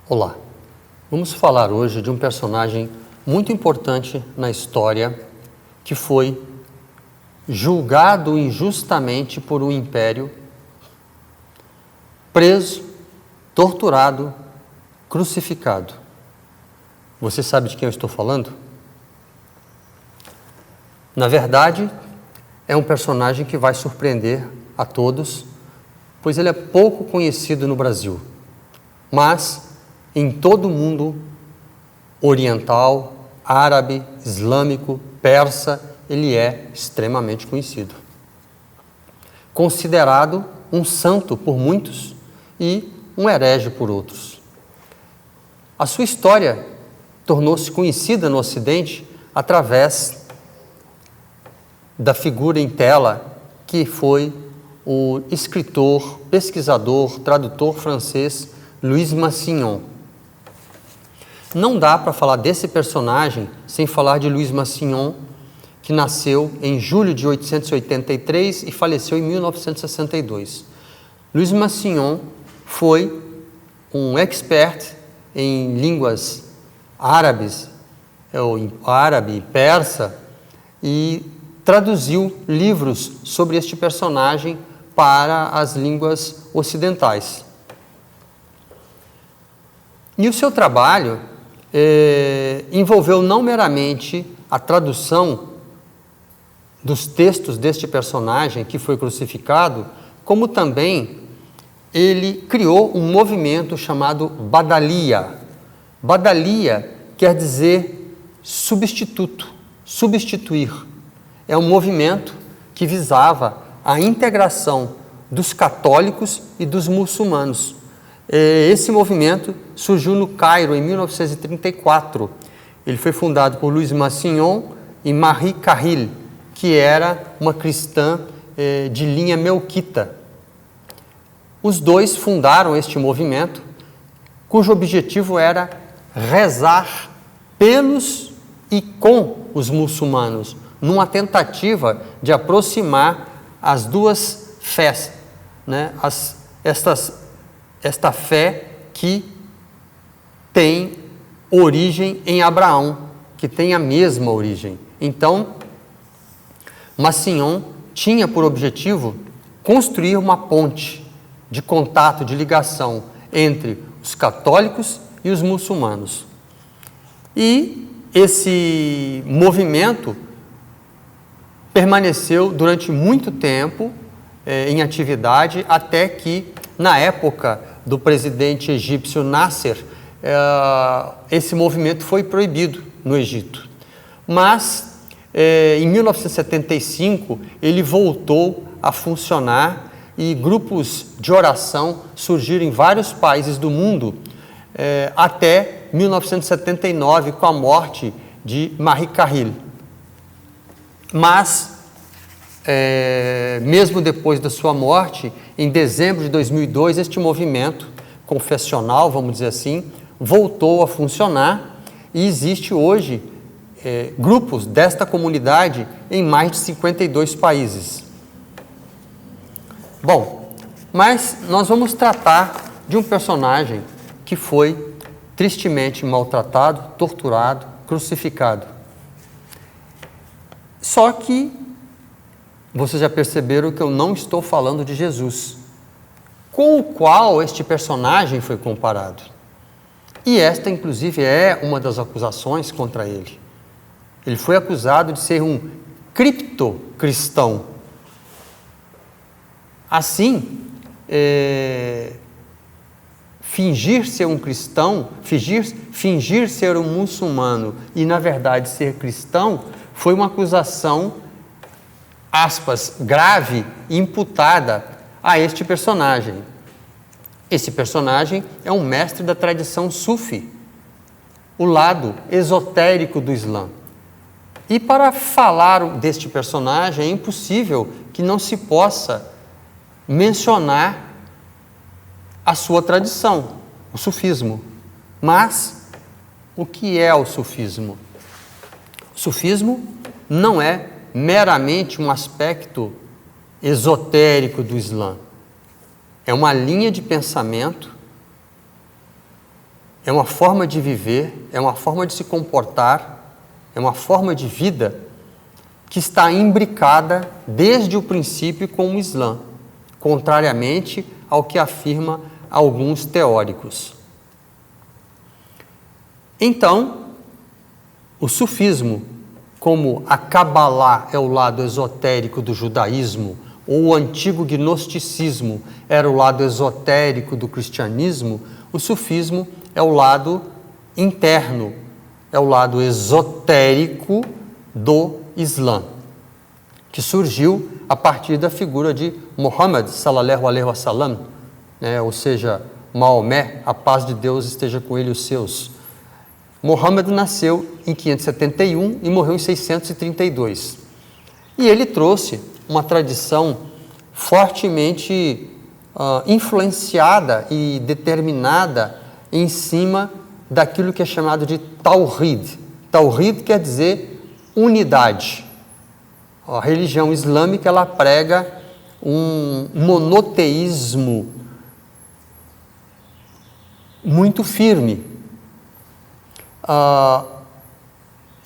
Olá, vamos falar hoje de um personagem muito importante na história que foi julgado injustamente por um império, preso, torturado, crucificado. Você sabe de quem eu estou falando? Na verdade, é um personagem que vai surpreender a todos, pois ele é pouco conhecido no Brasil, mas em todo o mundo oriental, árabe, islâmico, persa, ele é extremamente conhecido. Considerado um santo por muitos e um herege por outros. A sua história tornou-se conhecida no Ocidente através da figura em tela que foi o escritor, pesquisador, tradutor francês Louis Massignon. Não dá para falar desse personagem sem falar de Louis Massignon, que nasceu em julho de 1883 e faleceu em 1962. Louis Massignon foi um expert em línguas árabes, árabe e persa, e traduziu livros sobre este personagem para as línguas ocidentais. E o seu trabalho envolveu não meramente a tradução dos textos deste personagem que foi crucificado, como também ele criou um movimento chamado Badalia. Badalia quer dizer substituto, substituir. É um movimento que visava a integração dos católicos e dos muçulmanos. Esse movimento surgiu no Cairo em 1934. Ele foi fundado por Louis Massignon e Marie Carril, que era uma cristã de linha melquita. Os dois fundaram este movimento, cujo objetivo era rezar pelos e com os muçulmanos, numa tentativa de aproximar as duas fés, né? Esta fé que tem origem em Abraão, que tem a mesma origem. Então, Massignon tinha por objetivo construir uma ponte de contato, de ligação entre os católicos e os muçulmanos. E esse movimento permaneceu durante muito tempo em atividade, até que, na época do presidente egípcio Nasser, esse movimento foi proibido no Egito. Mas, em 1975, ele voltou a funcionar e grupos de oração surgiram em vários países do mundo, até 1979, com a morte de Marie Carril. Mas, mesmo depois da sua morte, em dezembro de 2002, este movimento confessional, vamos dizer assim, voltou a funcionar e existe hoje grupos desta comunidade em mais de 52 países. Bom, mas nós vamos tratar de um personagem que foi tristemente maltratado, torturado, crucificado. Só que vocês já perceberam que eu não estou falando de Jesus, com o qual este personagem foi comparado. E esta, inclusive, é uma das acusações contra ele. Ele foi acusado de ser um criptocristão. Assim, fingir ser um cristão, fingir ser um muçulmano e, na verdade, ser cristão, foi uma acusação, aspas, grave, imputada a este personagem. Esse personagem é um mestre da tradição sufi, o lado esotérico do Islã. E para falar deste personagem, é impossível que não se possa mencionar a sua tradição, o sufismo. Mas, o que é o sufismo? O sufismo não é meramente um aspecto esotérico do Islã. É uma linha de pensamento é uma forma de viver, é uma forma de se comportar, é uma forma de vida que está imbricada desde o princípio com o Islã, contrariamente ao que afirma alguns teóricos. Então, o sufismo, como a Cabalá é o lado esotérico do judaísmo, ou o antigo gnosticismo era o lado esotérico do cristianismo, o sufismo é o lado interno, é o lado esotérico do Islã, que surgiu a partir da figura de Muhammad, sallallahu alaihi wasallam, ou seja, Maomé, a paz de Deus esteja com ele e os seus. Muhammad nasceu em 571 e morreu em 632. E ele trouxe uma tradição fortemente influenciada e determinada em cima daquilo que é chamado de Tawhid. Tawhid quer dizer unidade. A religião islâmica, ela prega um monoteísmo muito firme.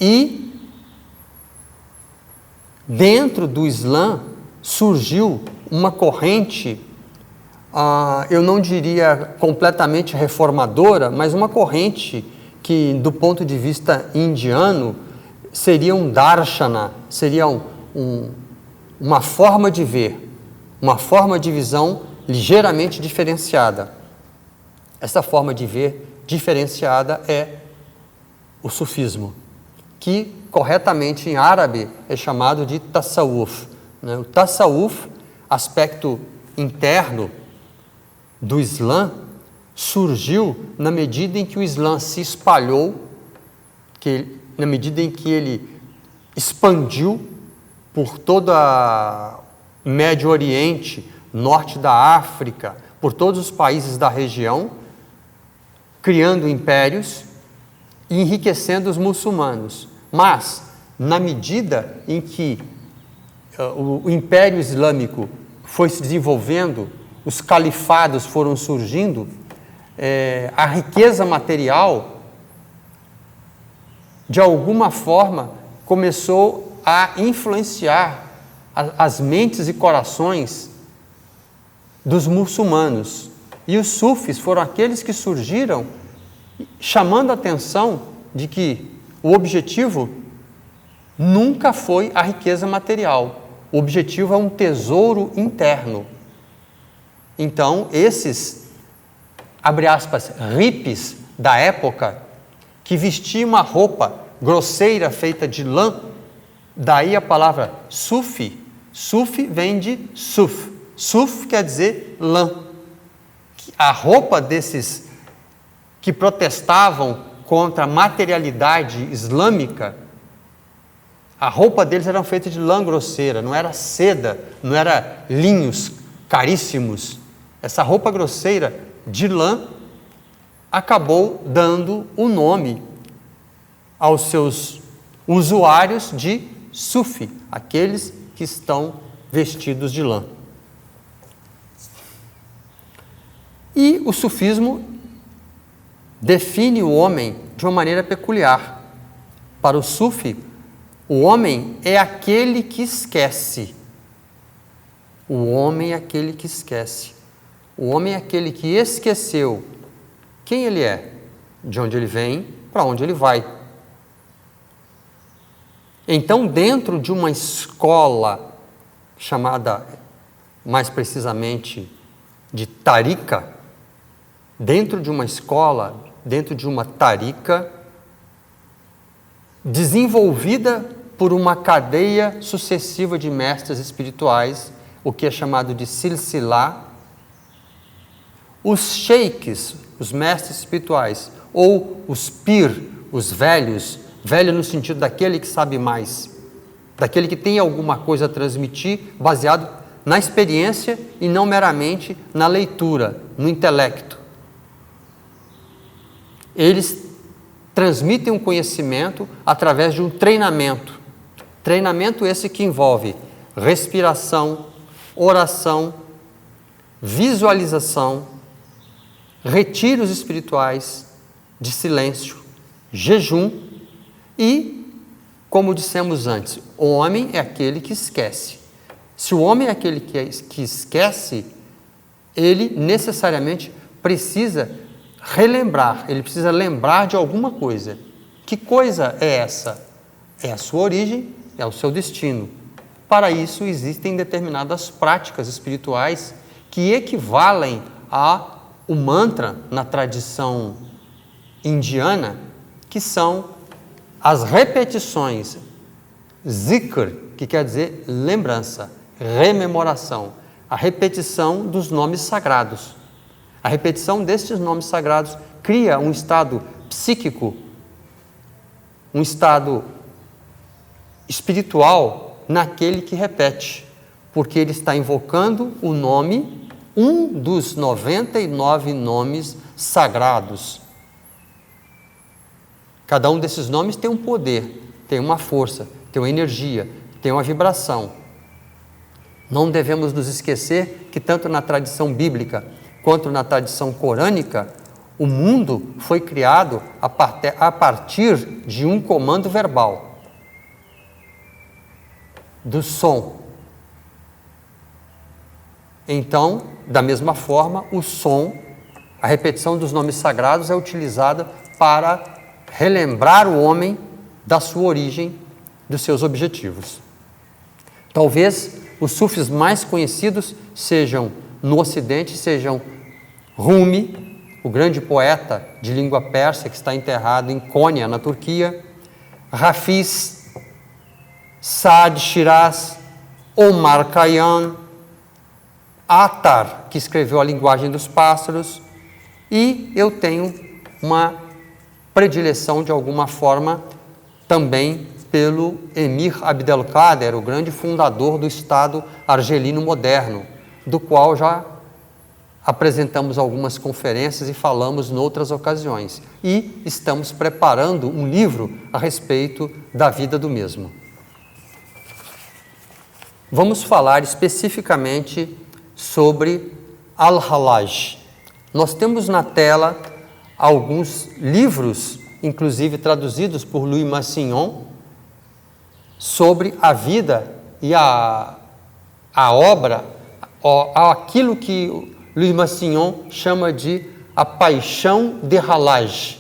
E dentro do Islã surgiu uma corrente, eu não diria completamente reformadora, mas uma corrente que, do ponto de vista indiano, seria um darshana, seria uma forma de ver, uma forma de visão ligeiramente diferenciada. Essa forma de ver diferenciada é o sufismo, que corretamente em árabe é chamado de tasawwuf. O tasawwuf, aspecto interno do Islã, surgiu na medida em que o Islã se espalhou, na medida em que ele expandiu por todo o Médio Oriente, norte da África, por todos os países da região, criando impérios e enriquecendo os muçulmanos. Mas, na medida em que o Império Islâmico foi se desenvolvendo, os califados foram surgindo, a riqueza material, de alguma forma, começou a influenciar as mentes e corações dos muçulmanos. E os sufis foram aqueles que surgiram chamando a atenção de que o objetivo nunca foi a riqueza material. O objetivo é um tesouro interno. Então, esses, abre aspas, hippies da época, que vestiam uma roupa grosseira feita de lã, daí a palavra sufi. Sufi vem de suf. Suf quer dizer lã. A roupa desses que protestavam contra a materialidade islâmica, a roupa deles era feita de lã grosseira, não era seda, não era linhos caríssimos. Essa roupa grosseira de lã acabou dando o nome aos seus usuários de sufi, aqueles que estão vestidos de lã. E o sufismo define o homem de uma maneira peculiar. Para o sufi, o homem é aquele que esquece. O homem é aquele que esquece. O homem é aquele que esqueceu quem ele é, de onde ele vem, para onde ele vai. Então, dentro de uma escola chamada, mais precisamente, de tarika, dentro de uma escola, dentro de uma tarika, desenvolvida por uma cadeia sucessiva de mestres espirituais, o que é chamado de silsilá, os sheiks, os mestres espirituais, ou os pir, os velhos, velho no sentido daquele que sabe mais, daquele que tem alguma coisa a transmitir, baseado na experiência e não meramente na leitura, no intelecto. Eles transmitem um conhecimento através de um treinamento. Treinamento esse que envolve respiração, oração, visualização, retiros espirituais, de silêncio, jejum e, como dissemos antes, o homem é aquele que esquece. Se o homem é aquele que esquece, ele necessariamente precisa relembrar, ele precisa lembrar de alguma coisa. Que coisa é essa? É a sua origem, é o seu destino. Para isso existem determinadas práticas espirituais que equivalem ao mantra na tradição indiana, que são as repetições, zikr, que quer dizer lembrança, rememoração, a repetição dos nomes sagrados. A repetição destes nomes sagrados cria um estado psíquico, um estado espiritual naquele que repete, porque ele está invocando o nome, um dos 99 nomes sagrados. Cada um desses nomes tem um poder, tem uma força, tem uma energia, tem uma vibração. Não devemos nos esquecer que tanto na tradição bíblica quanto na tradição corânica, o mundo foi criado a partir de um comando verbal, do som. Então, da mesma forma, o som, a repetição dos nomes sagrados é utilizada para relembrar o homem da sua origem, dos seus objetivos. Talvez os sufis mais conhecidos sejam, no Ocidente, sejam Rumi, o grande poeta de língua persa que está enterrado em Konya, na Turquia, Hafiz, Saad Shiraz, Omar Khayyam, Attar, que escreveu A Linguagem dos Pássaros, e eu tenho uma predileção, de alguma forma, também pelo Emir Abdelkader, o grande fundador do Estado argelino moderno, do qual já apresentamos algumas conferências e falamos em outras ocasiões. E estamos preparando um livro a respeito da vida do mesmo. Vamos falar especificamente sobre Al-Hallaj. Nós temos na tela alguns livros, inclusive traduzidos por Louis Massignon, sobre a vida e a obra, aquilo que Louis Massignon chama de a paixão de Hallaj.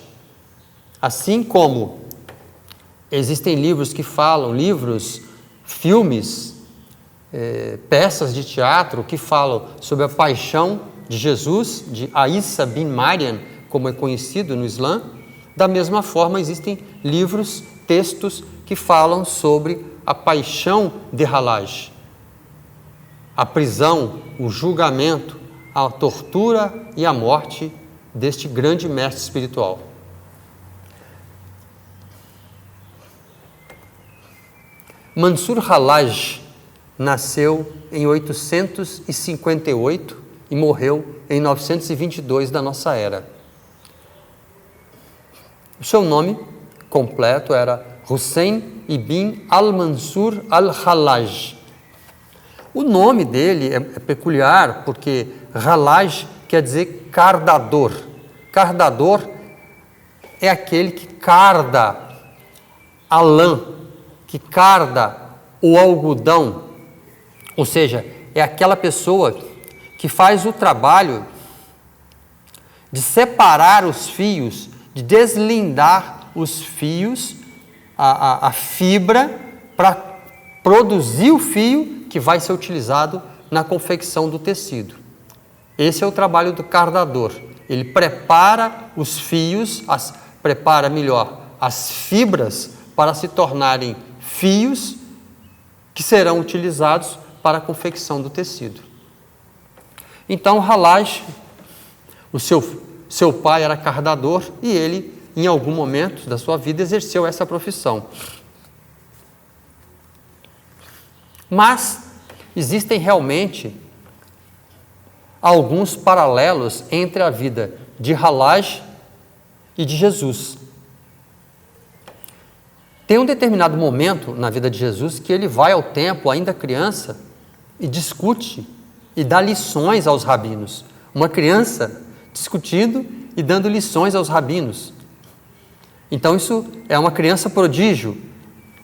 Assim como existem livros que falam, filmes, peças de teatro que falam sobre a paixão de Jesus, de Aissa bin Mariam, como é conhecido no Islã, da mesma forma existem livros, textos que falam sobre a paixão de Hallaj, a prisão, o julgamento, a tortura e a morte deste grande mestre espiritual. Mansur Hallaj nasceu em 858 e morreu em 922 da nossa era. O seu nome completo era Hussein ibn al-Mansur al-Hallaj. O nome dele é peculiar porque Hallaj quer dizer cardador. Cardador é aquele que carda a lã, que carda o algodão, ou seja, é aquela pessoa que faz o trabalho de separar os fios, de deslindar os fios, a fibra, para produzir o fio que vai ser utilizado na confecção do tecido. Esse é o trabalho do cardador. Ele prepara os fios, prepara melhor as fibras para se tornarem fios que serão utilizados para a confecção do tecido. Então, Hallaj, o seu pai era cardador e ele, em algum momento da sua vida, exerceu essa profissão. Mas existem realmente alguns paralelos entre a vida de Hallaj e de Jesus. Tem um determinado momento na vida de Jesus que ele vai ao templo, ainda criança, e discute e dá lições aos rabinos. Uma criança discutindo e dando lições aos rabinos. Então isso é uma criança prodígio.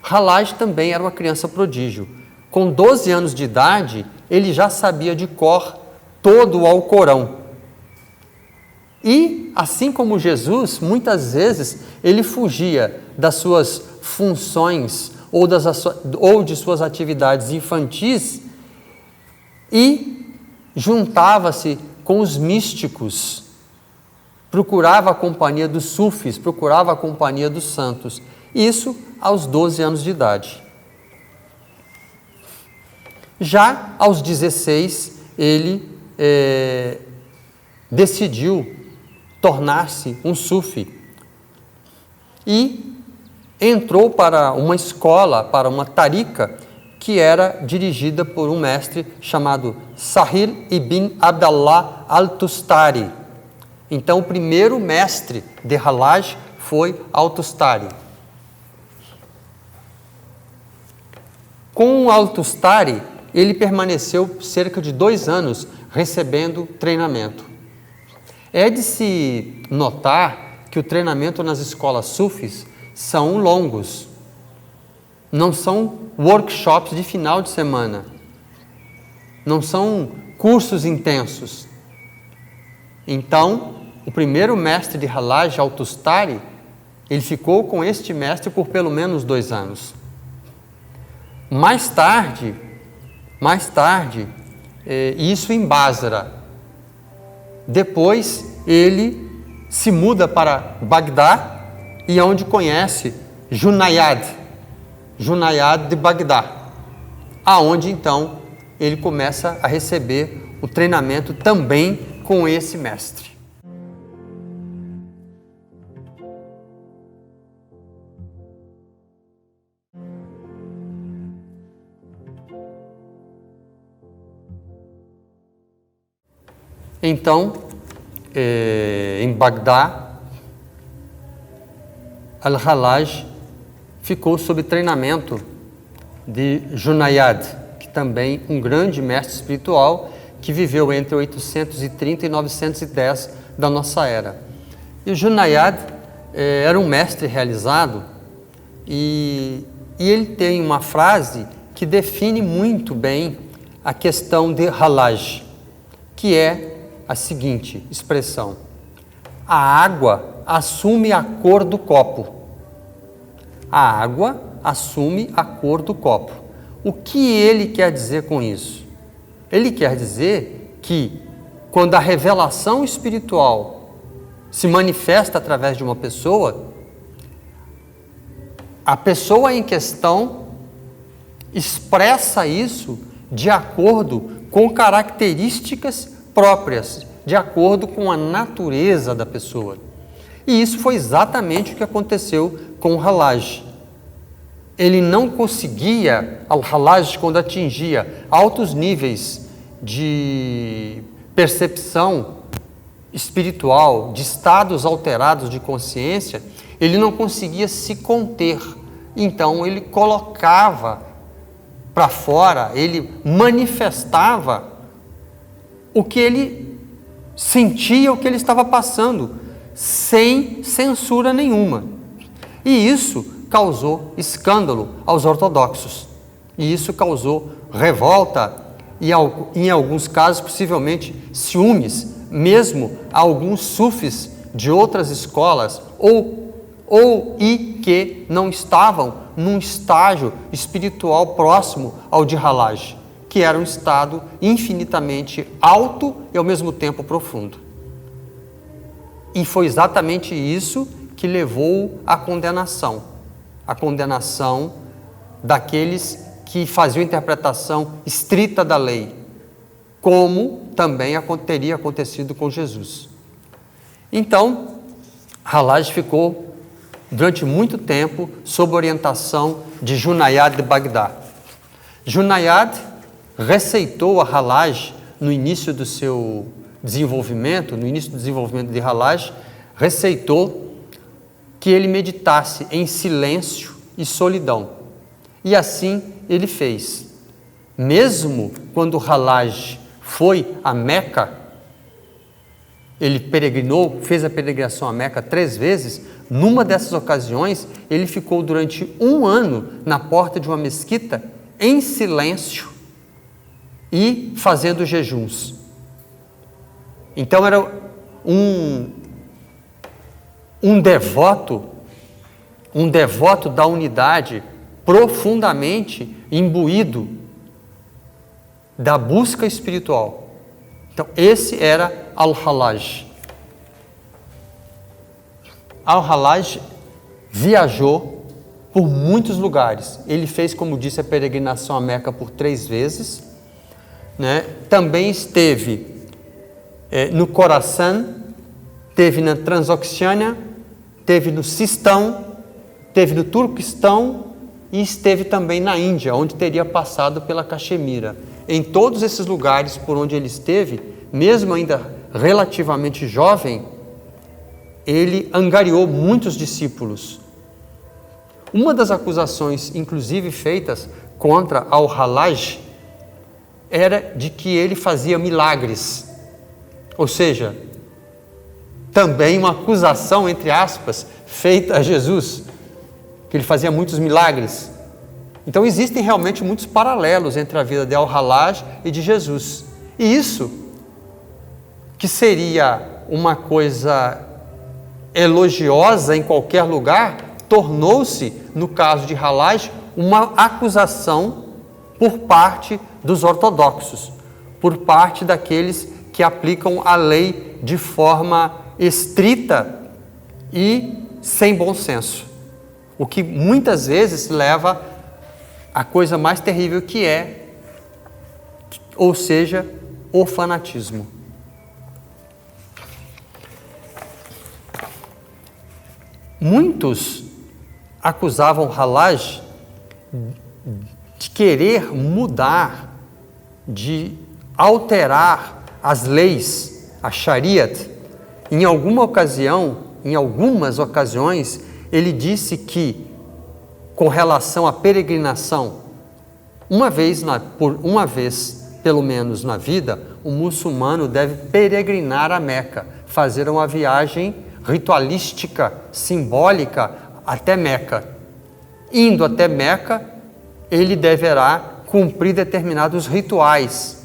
Halaj também era uma criança prodígio. Com 12 anos de idade, ele já sabia de cor todo o Alcorão. E, assim como Jesus, muitas vezes ele fugia das suas funções ou de suas atividades infantis e juntava-se com os místicos, procurava a companhia dos sufis, procurava a companhia dos santos. Isso aos 12 anos de idade. Já aos 16, ele decidiu tornar-se um sufi e entrou para uma escola, para uma tarika, que era dirigida por um mestre chamado Sahil ibn Abdallah al-Tustari. Então, o primeiro mestre de Halaj foi al-Tustari. Com o al-Tustari, ele permaneceu cerca de 2 anos recebendo treinamento. É de se notar que o treinamento nas escolas sufis são longos. Não são workshops de final de semana. Não são cursos intensos. Então, o primeiro mestre de Halaj, al-Tustari, ele ficou com este mestre por pelo menos 2 anos. Mais tarde, isso em Basra. Depois, ele se muda para Bagdá e é onde conhece Junayd de Bagdá, aonde então ele começa a receber o treinamento também com esse mestre. Então, em Bagdá, Al-Halaj ficou sob treinamento de Junayd, que também um grande mestre espiritual que viveu entre 830 e 910 da nossa era. E o Junayd era um mestre realizado e ele tem uma frase que define muito bem a questão de Halaj, que é a seguinte expressão: a água assume a cor do copo. A água assume a cor do copo. O que ele quer dizer com isso? Ele quer dizer que quando a revelação espiritual se manifesta através de uma pessoa, a pessoa em questão expressa isso de acordo com características próprias, de acordo com a natureza da pessoa. E isso foi exatamente o que aconteceu com o Halaj. Ele não conseguia, o Halaj, quando atingia altos níveis de percepção espiritual, de estados alterados de consciência, ele não conseguia se conter. Então ele colocava para fora, ele manifestava o que ele sentia, o que ele estava passando, sem censura nenhuma. E isso causou escândalo aos ortodoxos. E isso causou revolta e, em alguns casos, possivelmente ciúmes, mesmo a alguns sufis de outras escolas e que não estavam num estágio espiritual próximo ao de Halaj, que era um estado infinitamente alto e ao mesmo tempo profundo. E foi exatamente isso que levou à condenação. A condenação daqueles que faziam interpretação estrita da lei, como também teria acontecido com Jesus. Então, Halaj ficou durante muito tempo sob orientação de Junayd de Bagdá. Junayd receitou a Halaj no início do seu desenvolvimento, no início do desenvolvimento de Halaj, receitou que ele meditasse em silêncio e solidão. E assim ele fez. Mesmo quando Halaj foi a Meca, ele peregrinou, fez a peregrinação a Meca 3 vezes. Numa dessas ocasiões, ele ficou durante 1 ano na porta de uma mesquita, em silêncio e fazendo jejuns. Então era um devoto da unidade, profundamente imbuído da busca espiritual. Então esse era Al-Hallaj. Al-Hallaj viajou por muitos lugares. Ele fez, como disse, a peregrinação a Meca por 3 vezes, né? Também esteve no Khorasan, esteve na Transoxiana, esteve no Sistão, esteve no Turquestão e esteve também na Índia, onde teria passado pela Caxemira. Em todos esses lugares por onde ele esteve, mesmo ainda relativamente jovem, ele angariou muitos discípulos. Uma das acusações, inclusive feitas contra Al-Hallaj, era de que ele fazia milagres. Ou seja, também uma acusação, entre aspas, feita a Jesus, que ele fazia muitos milagres. Então existem realmente muitos paralelos entre a vida de Al-Hallaj e de Jesus. E isso, que seria uma coisa elogiosa em qualquer lugar, tornou-se, no caso de Hallaj, uma acusação por parte dos ortodoxos, por parte daqueles que aplicam a lei de forma estrita e sem bom senso. O que muitas vezes leva à coisa mais terrível que é, ou seja, o fanatismo. Muitos acusavam Hallaj de querer mudar, de alterar as leis, a Shariat. Em algumas ocasiões, ele disse que, com relação à peregrinação, por uma vez, pelo menos na vida, o muçulmano deve peregrinar a Meca, fazer uma viagem ritualística, simbólica, até Meca. Indo até Meca, ele deverá cumprir determinados rituais,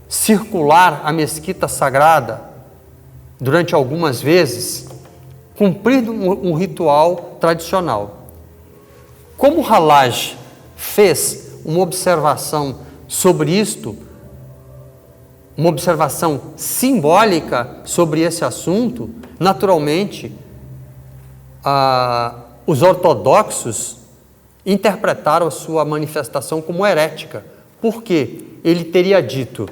circular a mesquita sagrada durante algumas vezes, cumprir um ritual tradicional. Como Hallaj fez uma observação sobre isto, uma observação simbólica sobre esse assunto, naturalmente, os ortodoxos interpretaram a sua manifestação como herética. Por quê? Ele teria dito: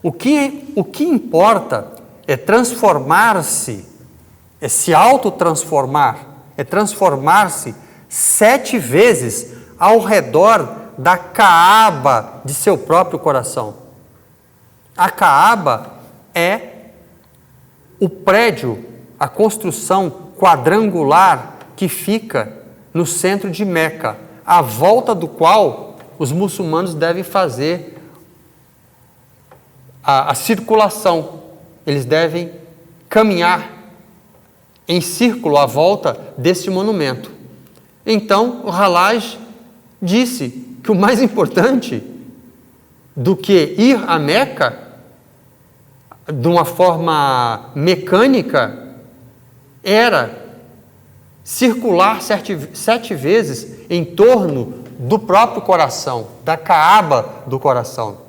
o que importa é transformar-se, é se autotransformar, é transformar-se 7 vezes ao redor da Kaaba de seu próprio coração. A Kaaba é o prédio, a construção quadrangular que fica no centro de Meca, à volta do qual os muçulmanos devem fazer a circulação. Eles devem caminhar em círculo à volta desse monumento. Então, o Hallaj disse que o mais importante do que ir a Meca de uma forma mecânica era circular 7 vezes em torno do próprio coração, da Kaaba do coração.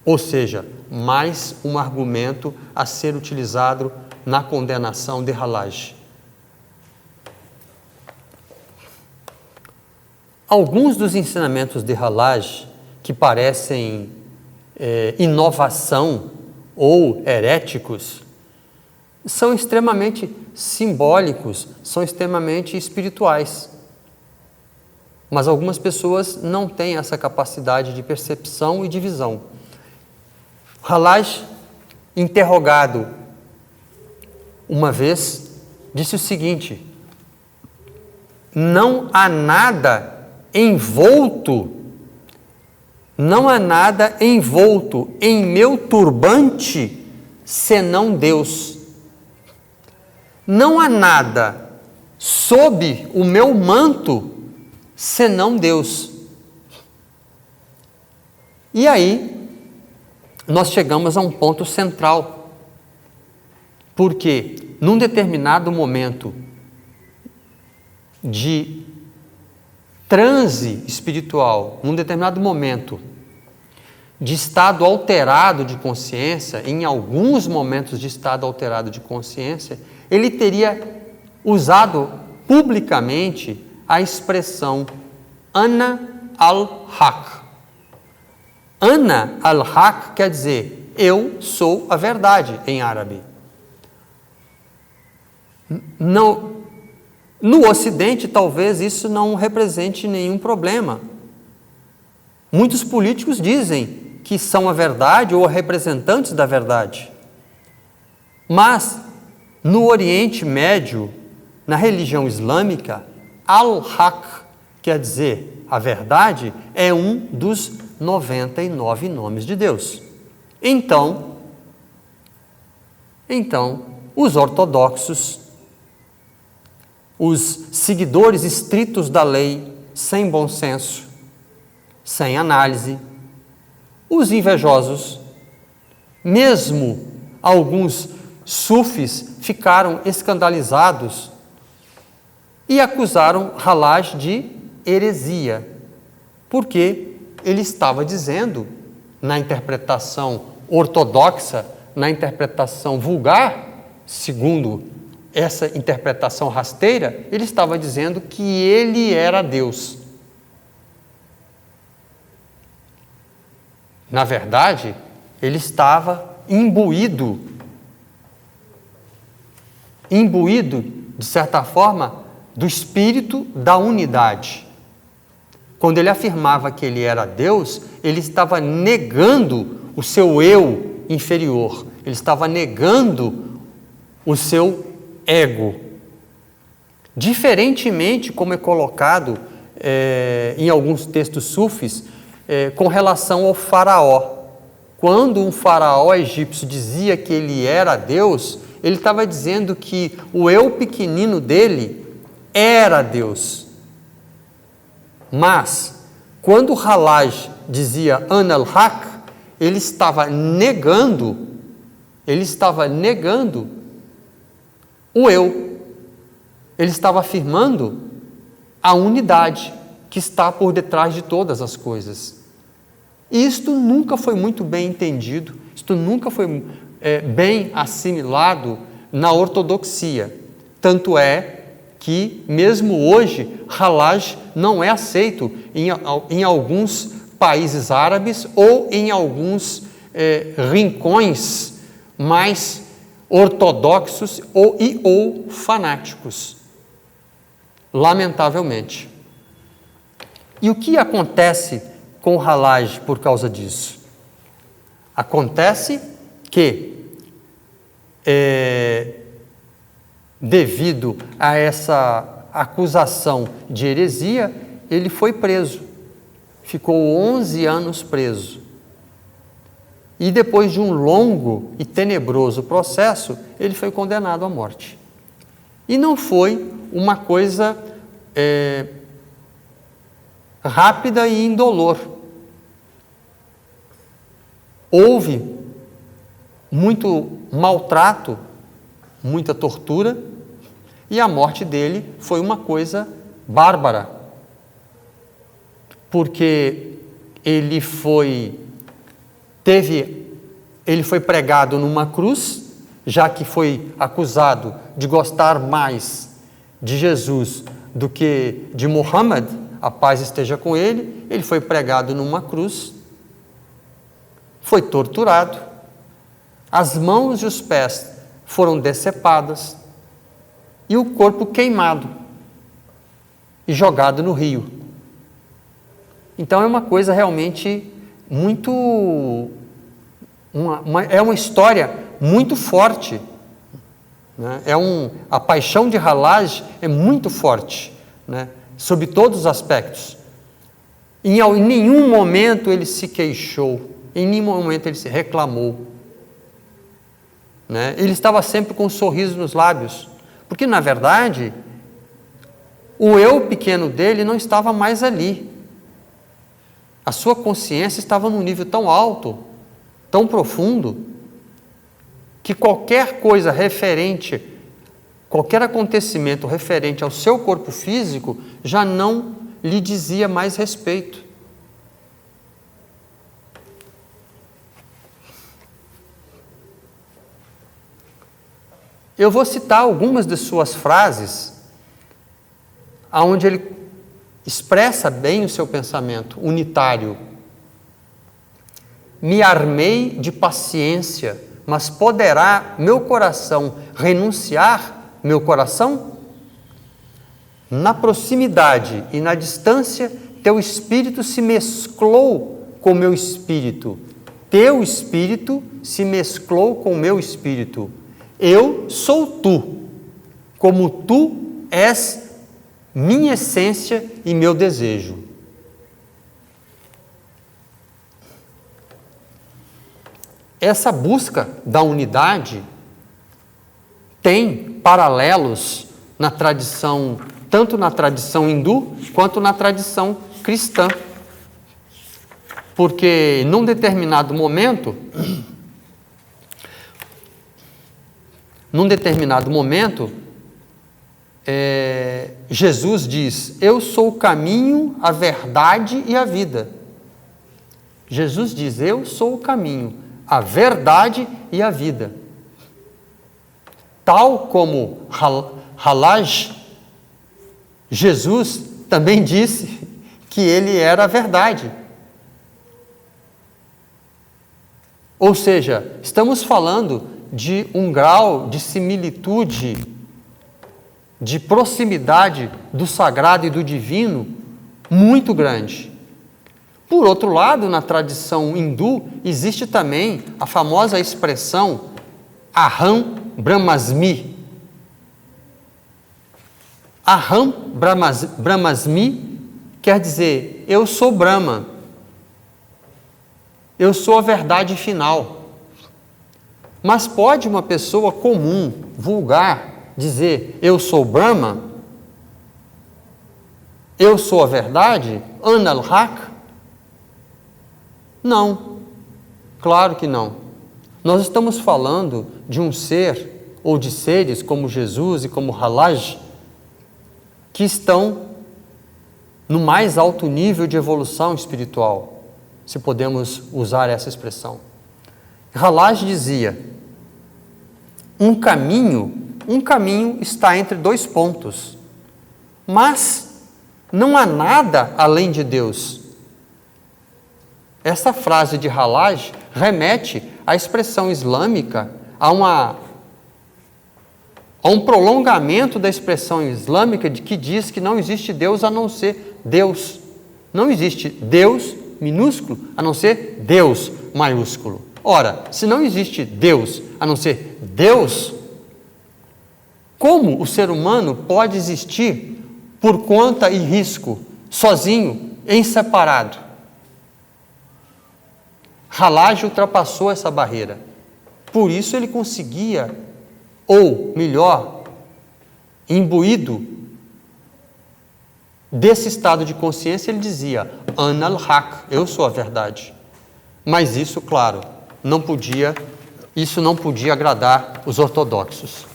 Ou seja, mais um argumento a ser utilizado na condenação de Hallaj. Alguns dos ensinamentos de Hallaj que parecem inovação ou heréticos são extremamente simbólicos, são extremamente espirituais. Mas algumas pessoas não têm essa capacidade de percepção e de visão. Hallaj, interrogado uma vez, disse o seguinte: não há nada envolto em meu turbante senão Deus. Não há nada sob o meu manto senão Deus. E aí, nós chegamos a um ponto central. Porque, num determinado momento de transe espiritual, num determinado momento de estado alterado de consciência, em alguns momentos de estado alterado de consciência, ele teria usado publicamente a expressão Ana al-Haq. Ana al-Haq quer dizer eu sou a verdade em árabe. No Ocidente, talvez isso não represente nenhum problema. Muitos políticos dizem que são a verdade ou representantes da verdade. Mas, no Oriente Médio, na religião islâmica, Al-Haq, quer dizer a verdade, é um dos 99 nomes de Deus. Então, os ortodoxos, os seguidores estritos da lei, sem bom senso, sem análise, os invejosos, mesmo alguns sufis ficaram escandalizados e acusaram Halaj de heresia, porque ele estava dizendo, na interpretação ortodoxa, na interpretação vulgar, segundo essa interpretação rasteira, ele estava dizendo que ele era Deus. Na verdade, ele estava imbuído, de certa forma, do espírito da unidade. Quando ele afirmava que ele era Deus, ele estava negando o seu eu inferior, ele estava negando o seu ego. Diferentemente, como é colocado em alguns textos sufis, com relação ao faraó. Quando um faraó egípcio dizia que ele era Deus, ele estava dizendo que o eu pequenino dele era Deus. Mas, quando Halaj dizia Ana al-Haq, ele estava negando o eu. Ele estava afirmando a unidade que está por detrás de todas as coisas. E isto nunca foi muito bem entendido, isto nunca foi bem assimilado na ortodoxia. Tanto é que, mesmo hoje, Halaj não é aceito em alguns países árabes ou em alguns rincões mais ortodoxos ou fanáticos. Lamentavelmente. E o que acontece com Halaj por causa disso? Acontece que, devido a essa acusação de heresia, ele foi preso. Ficou 11 anos preso. E depois de um longo e tenebroso processo, ele foi condenado à morte. E não foi uma coisa rápida e indolor. Houve muito maltrato, muita tortura, e a morte dele foi uma coisa bárbara, porque ele foi pregado numa cruz, já que foi acusado de gostar mais de Jesus do que de Muhammad, a paz esteja com ele. Ele foi pregado numa cruz, foi torturado, as mãos e os pés foram decepadas e o corpo queimado e jogado no rio. Então é uma coisa realmente muito... é uma história muito forte, né? A paixão de Halaj é muito forte, né? Sob todos os aspectos. Em nenhum momento ele se queixou, em nenhum momento ele se reclamou. né? Ele estava sempre com um sorriso nos lábios, porque na verdade o eu pequeno dele não estava mais ali. A sua consciência estava num nível tão alto, tão profundo, que qualquer coisa referente, qualquer acontecimento referente ao seu corpo físico já não lhe dizia mais respeito. Eu vou citar algumas de suas frases, onde ele expressa bem o seu pensamento unitário. Me armei de paciência, mas poderá meu coração renunciar meu coração? Na proximidade e na distância, teu espírito se mesclou com meu espírito. Teu espírito se mesclou com meu espírito. Eu sou tu, como tu és minha essência e meu desejo. Essa busca da unidade tem paralelos na tradição, tanto na tradição hindu quanto na tradição cristã. Porque num determinado momento, Jesus diz, eu sou o caminho, a verdade e a vida. Jesus diz, eu sou o caminho, a verdade e a vida. Tal como Halaj, Jesus também disse que ele era a verdade. Ou seja, estamos falando de um grau de similitude, de proximidade do sagrado e do divino muito grande. Por outro lado, na tradição hindu, existe também a famosa expressão Aham Brahmasmi. Aham Brahmasmi quer dizer, eu sou Brahma, eu sou a verdade final. Mas pode uma pessoa comum, vulgar, dizer, eu sou Brahma, eu sou a verdade, Ana al-Haq? Não, claro que não. Nós estamos falando de um ser, ou de seres como Jesus e como Halaj, que estão no mais alto nível de evolução espiritual, se podemos usar essa expressão. Halaj dizia, um caminho está entre dois pontos, mas não há nada além de Deus. Essa frase de Halaj remete à expressão islâmica, a um prolongamento da expressão islâmica que diz que não existe Deus a não ser Deus. Não existe Deus minúsculo a não ser Deus maiúsculo. Ora, se não existe Deus a não ser Deus, como o ser humano pode existir por conta e risco, sozinho, em separado? Halaj ultrapassou essa barreira. Por isso ele conseguia, ou melhor, imbuído desse estado de consciência, ele dizia, Ana al-Haq, eu sou a verdade. Mas isso, claro, não podia agradar os ortodoxos.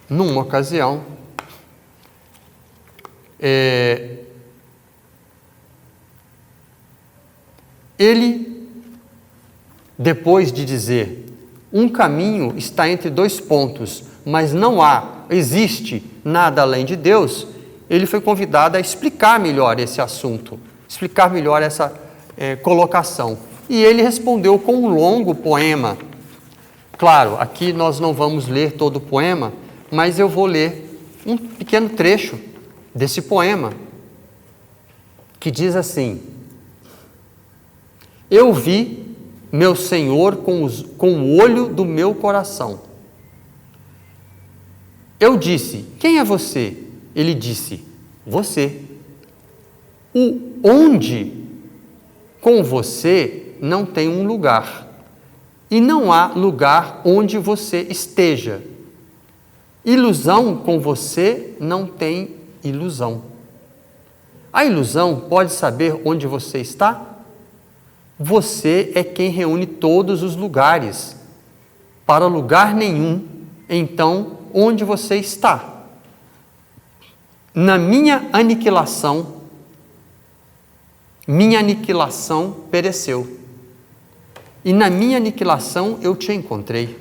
Numa ocasião, ele, depois de dizer, um caminho está entre dois pontos, mas não existe nada além de Deus, ele foi convidado a explicar melhor esse assunto, explicar melhor essa colocação. E ele respondeu com um longo poema. Claro, aqui nós não vamos ler todo o poema, mas eu vou ler um pequeno trecho desse poema, que diz assim, eu vi meu Senhor com o olho do meu coração. Eu disse: quem é você? Ele disse: você. O onde com você não tem um lugar, e não há lugar onde você esteja. Ilusão com você não tem ilusão. A ilusão pode saber onde você está? Você é quem reúne todos os lugares. Para lugar nenhum, então, onde você está? Na minha aniquilação pereceu. E na minha aniquilação eu te encontrei.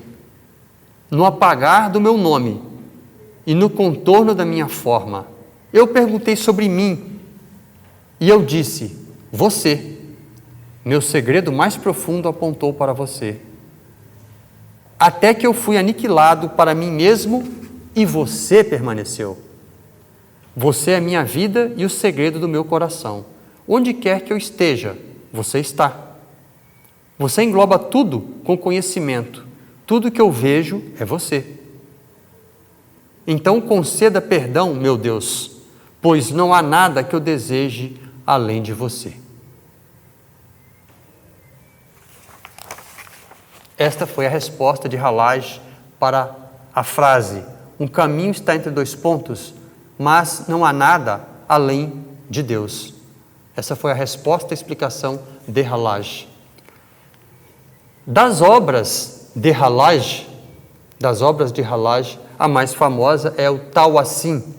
No apagar do meu nome e no contorno da minha forma. Eu perguntei sobre mim e eu disse: você. Meu segredo mais profundo apontou para você. Até que eu fui aniquilado para mim mesmo e você permaneceu. Você é a minha vida e o segredo do meu coração. Onde quer que eu esteja, você está. Você engloba tudo com conhecimento. Tudo que eu vejo é você. Então conceda perdão, meu Deus, pois não há nada que eu deseje além de você. Esta foi a resposta de Halaj para a frase: um caminho está entre dois pontos, mas não há nada além de Deus. Essa foi a resposta e a explicação de Halaj. Das obras de Halaj, a mais famosa é o Tawassim.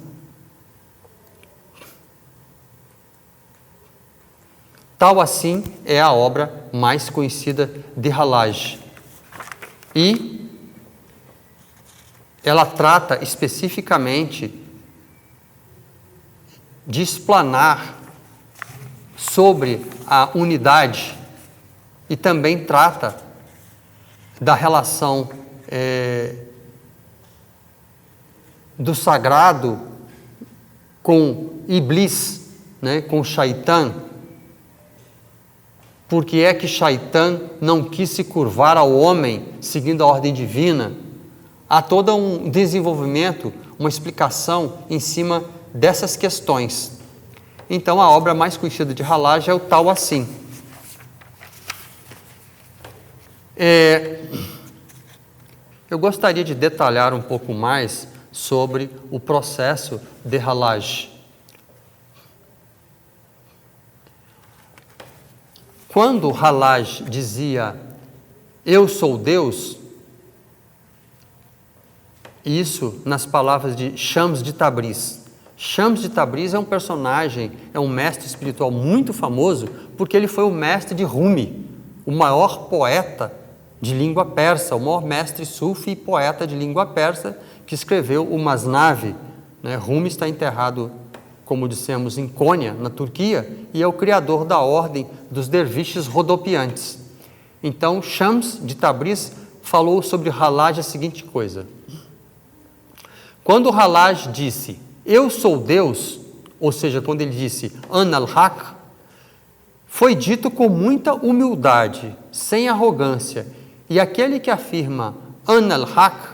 Tawassim é a obra mais conhecida de Halaj. E ela trata especificamente de explanar sobre a unidade e também trata da relação do sagrado com Iblis, né, com Shaitan. Porque é que Shaitan não quis se curvar ao homem seguindo a ordem divina? Há todo um desenvolvimento, uma explicação em cima dessas questões. Então a obra mais conhecida de Halaj é o Tawassim. Eu gostaria de detalhar um pouco mais sobre o processo de Halaj. Quando Halaj dizia: eu sou Deus, isso nas palavras de Shams de Tabriz. Shams de Tabriz é um personagem, é um mestre espiritual muito famoso, porque ele foi o mestre de Rumi, o maior poeta de língua persa, o maior mestre sufi e poeta de língua persa, que escreveu o Masnavi. Rumi está enterrado, como dissemos, em Konya, na Turquia, e é o criador da ordem dos derviches rodopiantes. Então, Shams de Tabriz falou sobre Halaj a seguinte coisa: quando Halaj disse: eu sou Deus, ou seja, quando ele disse Ana al-Haq, foi dito com muita humildade, sem arrogância, e aquele que afirma Ana al-Haq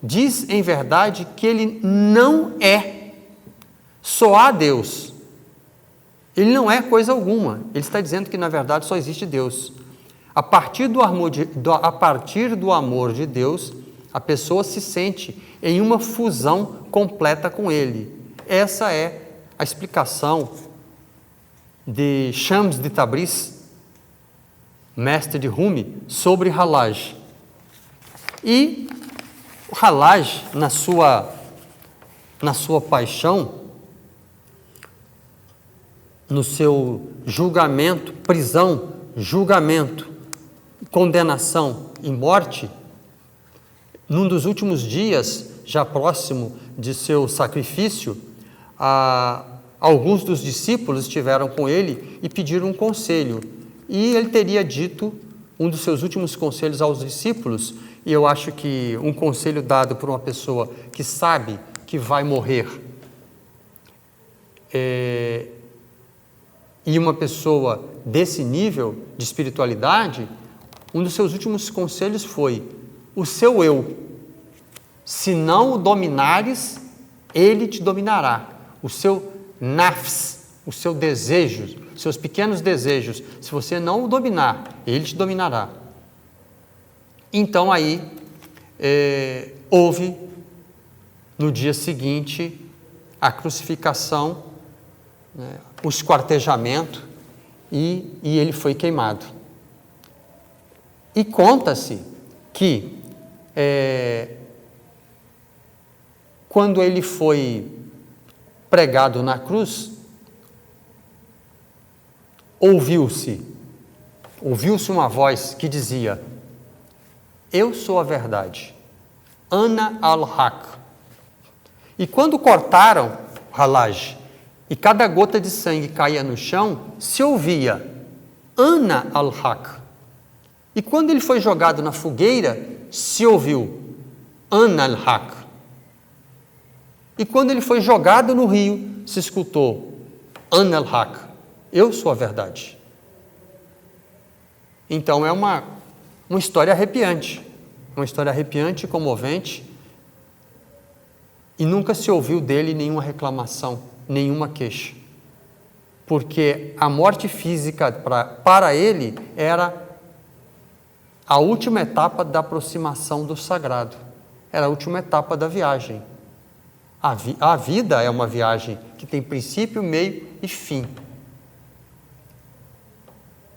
diz em verdade que ele não é, só há Deus. Ele não é coisa alguma. Ele está dizendo que na verdade só existe Deus. A partir do amor de Deus, a pessoa se sente em uma fusão completa com Ele. Essa é a explicação de Shams de Tabriz, mestre de Rumi, sobre Halaj. E Halaj, na sua paixão, no seu julgamento, prisão, julgamento, condenação e morte, num dos últimos dias, já próximo de seu sacrifício, alguns dos discípulos estiveram com ele e pediram um conselho. E ele teria dito um dos seus últimos conselhos aos discípulos, e eu acho que um conselho dado por uma pessoa que sabe que vai morrer, e uma pessoa desse nível de espiritualidade, um dos seus últimos conselhos foi: o seu eu Se não o dominares, ele te dominará. O seu nafs, o seu desejo, seus pequenos desejos, se você não o dominar, ele te dominará. Então aí houve no dia seguinte a crucificação, né, o esquartejamento e ele foi queimado. E conta-se que quando ele foi pregado na cruz, ouviu-se uma voz que dizia: eu sou a verdade, Ana al-Haq. E quando cortaram o halaj e cada gota de sangue caía no chão, se ouvia Ana al-Haq. E quando ele foi jogado na fogueira, se ouviu Ana al-Haq. E quando ele foi jogado no rio, se escutou Ana al-Haq. Eu sou a verdade. Então é uma história arrepiante. Uma história arrepiante e comovente. E nunca se ouviu dele nenhuma reclamação, nenhuma queixa. Porque a morte física para ele era a última etapa da aproximação do sagrado. Era a última etapa da viagem. A vida é uma viagem que tem princípio, meio e fim.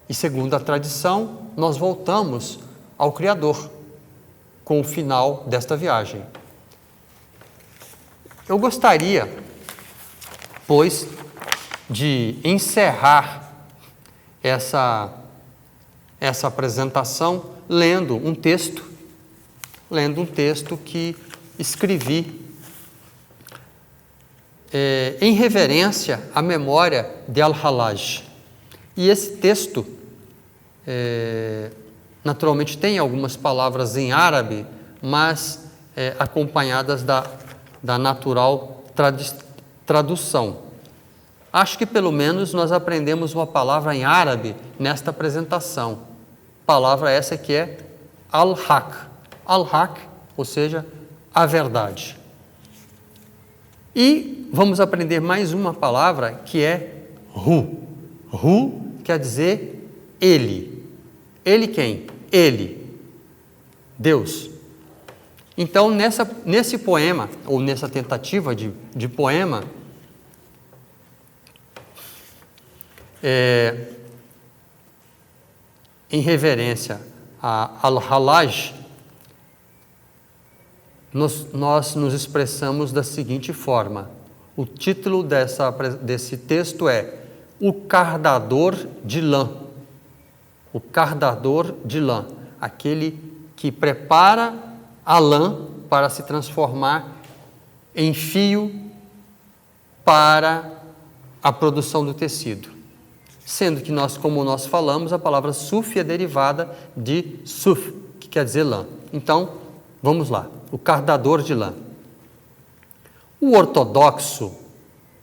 E segundo a tradição, nós voltamos ao Criador com o final desta viagem. Eu gostaria, pois, de encerrar essa apresentação lendo um texto que escrevi em reverência à memória de Al-Halaj. E esse texto, naturalmente, tem algumas palavras em árabe, mas acompanhadas da natural tradução. Acho que pelo menos nós aprendemos uma palavra em árabe nesta apresentação. Palavra essa que é Al-Haq. Al-Haq, ou seja, a verdade. E vamos aprender mais uma palavra que é Hu. Hu quer dizer ele. Ele quem? Ele. Deus. Então, nesse poema, ou nessa tentativa de poema, em reverência a Al-Halaj, nós nos expressamos da seguinte forma. O título desse texto é O Cardador de Lã. O cardador de lã, aquele que prepara a lã para se transformar em fio para a produção do tecido. Sendo que como nós falamos, a palavra suf é derivada de suf, que quer dizer lã. Então, vamos lá. O cardador de lã. O ortodoxo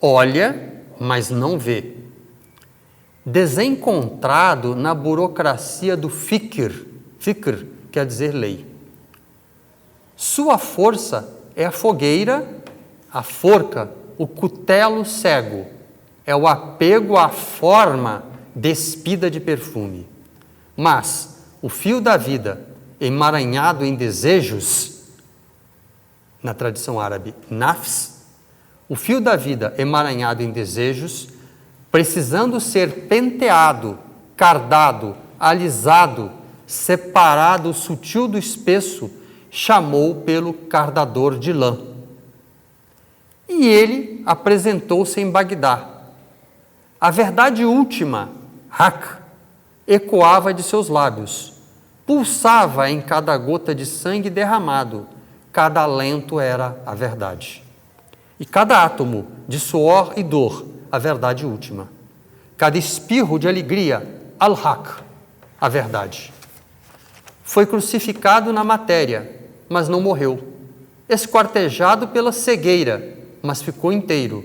olha, mas não vê. Desencontrado na burocracia do fikr. Fikr quer dizer lei. Sua força é a fogueira, a forca, o cutelo cego. É o apego à forma despida de perfume. Mas o fio da vida, emaranhado em desejos, na tradição árabe, nafs, o fio da vida emaranhado em desejos, precisando ser penteado, cardado, alisado, separado o sutil do espesso, chamou pelo cardador de lã. E ele apresentou-se em Bagdá. A verdade última, Haq, ecoava de seus lábios, pulsava em cada gota de sangue derramado, cada alento era a verdade. E cada átomo de suor e dor, a verdade última. Cada espirro de alegria, Al-Haq, a verdade. Foi crucificado na matéria, mas não morreu. Esquartejado pela cegueira, mas ficou inteiro.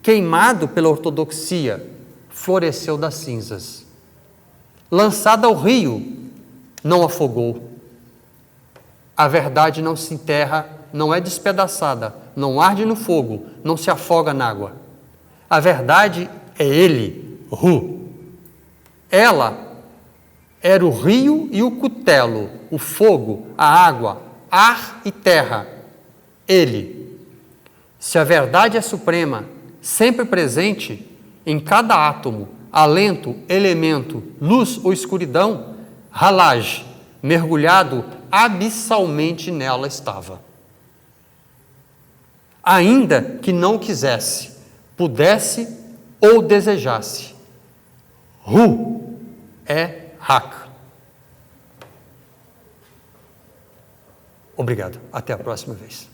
Queimado pela ortodoxia, floresceu das cinzas. Lançado ao rio, não afogou. A verdade não se enterra não é despedaçada, não arde no fogo, não se afoga na água. A verdade é ele, Hu. Ela era o rio e o cutelo, o fogo, a água, ar e terra. Ele. Se a verdade é suprema, sempre presente em cada átomo, alento, elemento, luz ou escuridão, Halaj, mergulhado abissalmente nela estava. Ainda que não quisesse, pudesse ou desejasse, Hu é Hak. Obrigado. Até a próxima vez.